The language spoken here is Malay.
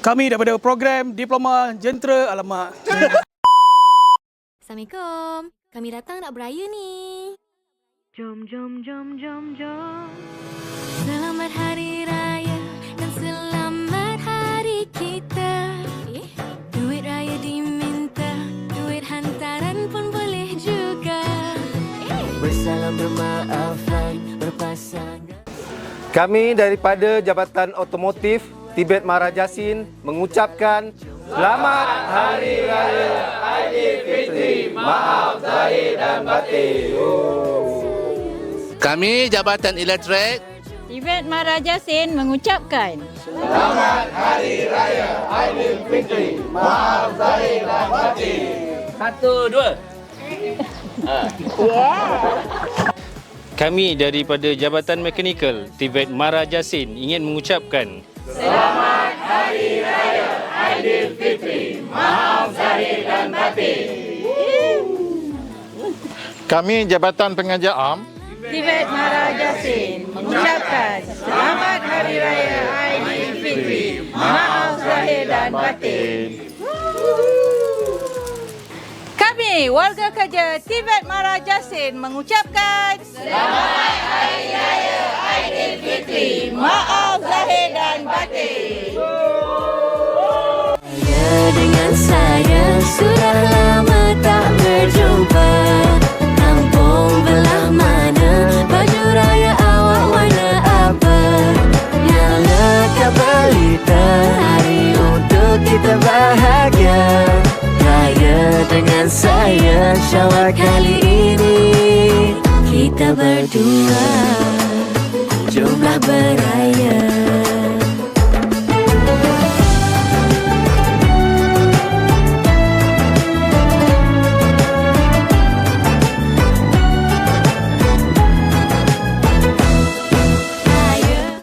Kami daripada program Diploma Jentera. Alamak. Assalamualaikum. Kami datang nak beraya ni. Jom, jom, jom, jom, jom. Selamat Hari Raya dan selamat hari kita. Duit raya diminta, duit hantaran pun boleh juga. Bersalam, bermaafan, berpasangan. Kami daripada Jabatan Otomotif Tibet Maharaja Sin mengucapkan Selamat Hari Raya Aidilfitri. Maaf zahir dan batin. Kami Jabatan Elektrik Tibet Maharaja Sin mengucapkan Selamat Hari Raya Aidilfitri. Maaf zahir dan batin. 1, 2. Kami daripada Jabatan Mekanikal Tibet Maharaja Sin ingin mengucapkan Selamat Hari Raya Aidilfitri. Maaf zahir dan batin. Kami Jabatan Pengajar Am Tibet Maharaja Sin mengucapkan Selamat Hari Raya Aidilfitri. Maaf zahir dan batin. Kami warga kerja Tibet Maharaja Sin mengucapkan Selamat Hari Raya Aidilfitri. Maaf zahir dan batin. Dengan saya sudah lama tak berjumpa. Kampung belah mana, baju raya awak warna apa? Nyalakan pelita, hari untuk kita bahagia. Raya dengan saya, Syawal kali ini kita berdua. Jomlah beraya.